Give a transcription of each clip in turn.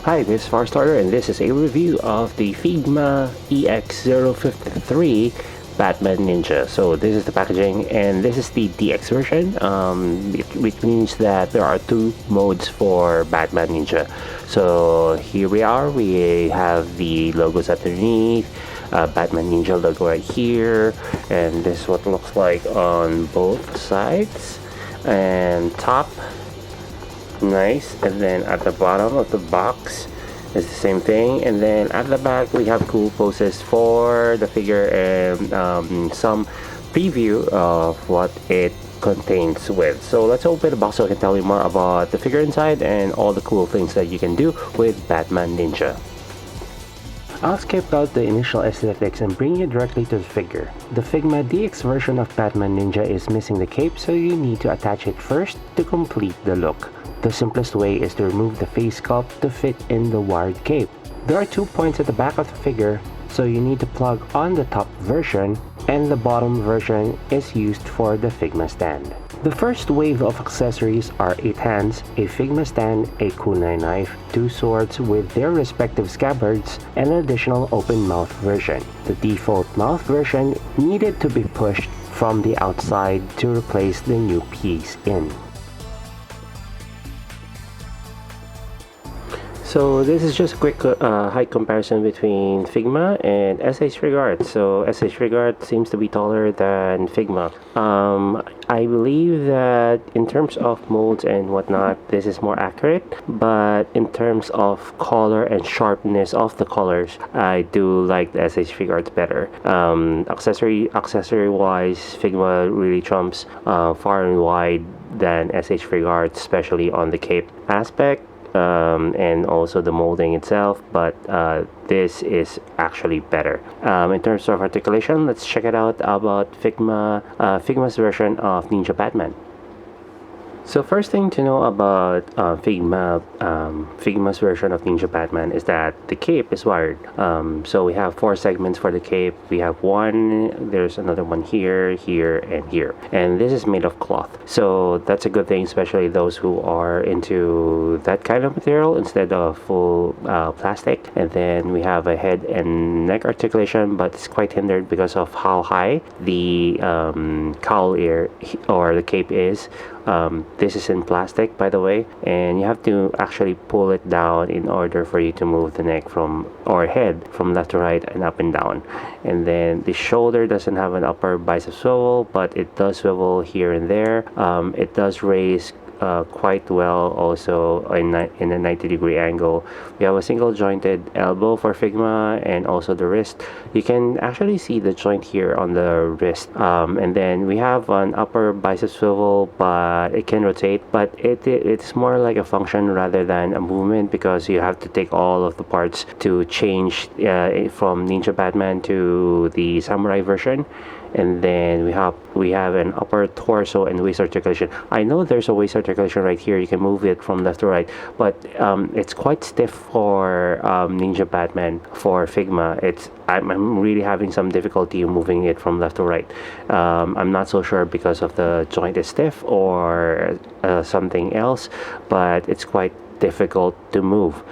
Hi, this is Firestarter, and this is a review of the Figma EX-053 Batman Ninja. So this is the packaging, and this is the DX version, which means that there are two modes for Batman Ninja. So here we are, we have the logos underneath, Batman Ninja logo right here, and this is what it looks like on both sides and top. Nice. And then at the bottom of the box is the same thing, and then at the back we have cool poses for the figure and some preview of what it contains with. So let's open the box so I can tell you more about the figure inside and all the cool things that you can do with Batman Ninja. I'll skip out the initial aesthetics and bring you directly to the figure. The Figma DX version of Batman Ninja is missing the cape, so you need to attach it first to complete the look. The simplest way is to remove the face sculpt to fit in the wired cape. There are 2 points at the back of the figure, so you need to plug on the top version, and the bottom version is used for the Figma stand. The first wave of accessories are 8 hands, a Figma stand, a kunai knife, 2 swords with their respective scabbards, and an additional open mouth version. The default mouth version needed to be pushed from the outside to replace the new piece in. So this is just a quick height comparison between Figma and SH Figuarts. So SH Figuarts seems to be taller than Figma. I believe that in terms of molds and whatnot, this is more accurate. But in terms of color and sharpness of the colors, I do like the SH Figuarts better. Accessory wise, Figma really trumps far and wide than SH Figuarts, especially on the cape aspect. And also the molding itself, but this is actually better. In terms of articulation, let's check it out about Figma's version of Ninja Batman. So first thing to know about Figma's version of Ninja Batman is that the cape is wired. So we have 4 segments for the cape. We have one, there's another one here, here, and here. And this is made of cloth. So that's a good thing, especially those who are into that kind of material instead of full plastic. And then we have a head and neck articulation, but it's quite hindered because of how high the cowl ear or the cape is. This is in plastic, by the way, and you have to actually pull it down in order for you to move the neck or head from left to right and up and down. And then the shoulder doesn't have an upper bicep swivel, but it does swivel here and there. It does raise quite well also in a 90-degree angle. We have a single jointed elbow for Figma, and also the wrist. You can actually see the joint here on the wrist, and then we have an upper bicep swivel, but it can rotate, but it's more like a function rather than a movement, because you have to take all of the parts to change from Ninja Batman to the Samurai version. And then we have an upper torso and waist articulation. I know there's a waist articulation right here. You can move it from left to right, but it's quite stiff for Ninja Batman. For Figma, I'm really having some difficulty moving it from left to right. I'm not so sure because of the joint is stiff or something else, but it's quite difficult to move.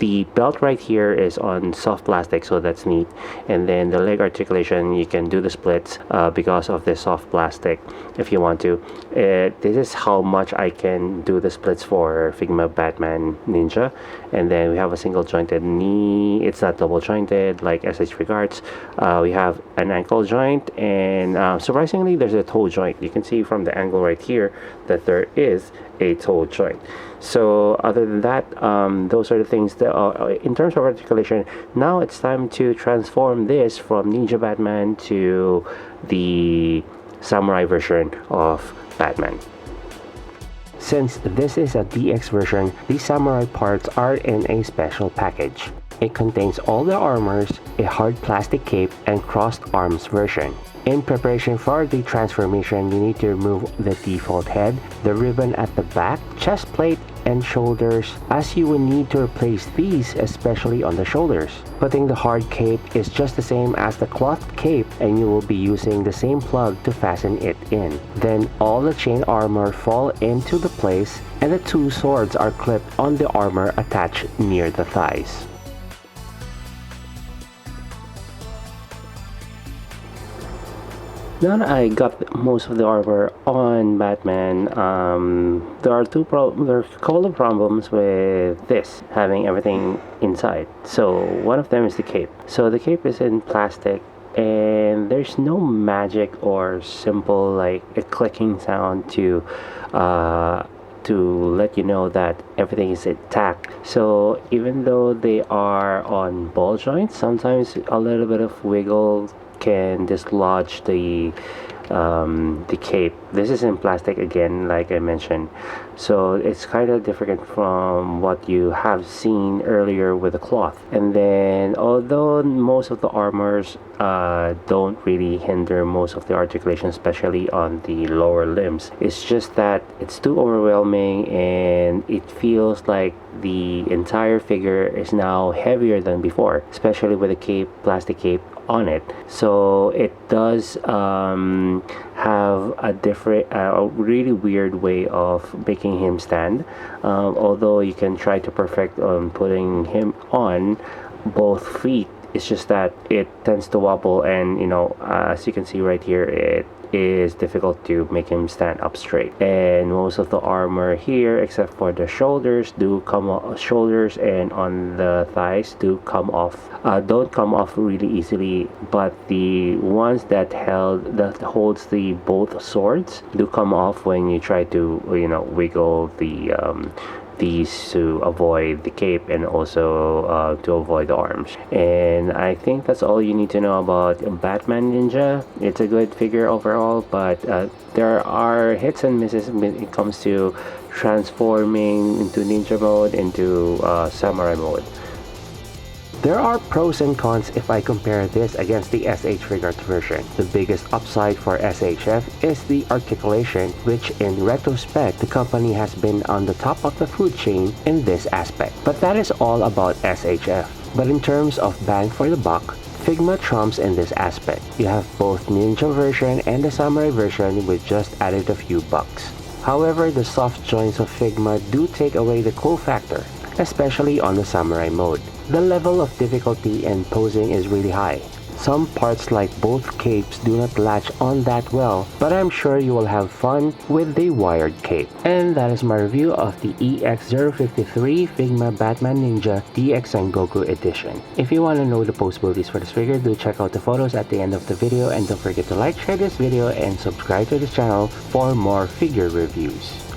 The belt right here is on soft plastic, so that's neat. And then the leg articulation, you can do the splits because of the soft plastic if you want to. This is how much I can do the splits for Figma Batman Ninja. And then we have a single jointed knee. It's not double jointed like SH Figuarts. We have an ankle joint, and surprisingly there's a toe joint. You can see from the angle right here that there is a toe joint. So other than that, those are the things that in terms of articulation. Now it's time to transform this from Ninja Batman to the Samurai version of Batman. Since this is a DX version, the Samurai parts are in a special package. It contains all the armors, a hard plastic cape, and crossed arms version. In preparation for the transformation, you need to remove the default head, the ribbon at the back, chest plate, and shoulders, as you will need to replace these, especially on the shoulders. Putting the hard cape is just the same as the cloth cape, and you will be using the same plug to fasten it in. Then all the chain armor fall into the place, and the two swords are clipped on the armor attached near the thighs. Now that I got most of the armor on Batman, there are a couple of problems with this, having everything inside. So one of them is the cape. So the cape is in plastic, and there's no magic or simple like a clicking sound to let you know that everything is intact. So even though they are on ball joints, sometimes a little bit of wiggle can dislodge the cape. This is in plastic again, like I mentioned, so it's kind of different from what you have seen earlier with the cloth. And then although most of the armors don't really hinder most of the articulation, especially on the lower limbs, it's just that it's too overwhelming and it feels like the entire figure is now heavier than before, especially with the cape, plastic cape on it. So it does have a different, a really weird way of making him stand. Although you can try to perfect putting him on both feet, it's just that it tends to wobble, and as you can see right here, it is difficult to make him stand up straight. And most of the armor here, except for the shoulders, do come off. Shoulders and on the thighs do come off. Don't come off really easily, but the ones that holds the both swords do come off when you try to wiggle the these to avoid the cape, and also to avoid the arms. And I think that's all you need to know about Batman Ninja. It's a good figure overall, but there are hits and misses when it comes to transforming into ninja mode, into samurai mode. There are pros and cons if I compare this against the SH Figuarts version. The biggest upside for SHF is the articulation, which in retrospect the company has been on the top of the food chain in this aspect. But that is all about SHF. But in terms of bang for the buck, Figma trumps in this aspect. You have both ninja version and the samurai version with just added a few bucks. However, the soft joints of Figma do take away the cool factor, especially on the samurai mode. The level of difficulty and posing is really high. Some parts like both capes do not latch on that well, but I'm sure you will have fun with the wired cape. And that is my review of the EX-053 Figma Batman Ninja DX Sengoku edition. If you want to know the possibilities for this figure, do check out the photos at the end of the video, and don't forget to like, share this video, and subscribe to this channel for more figure reviews.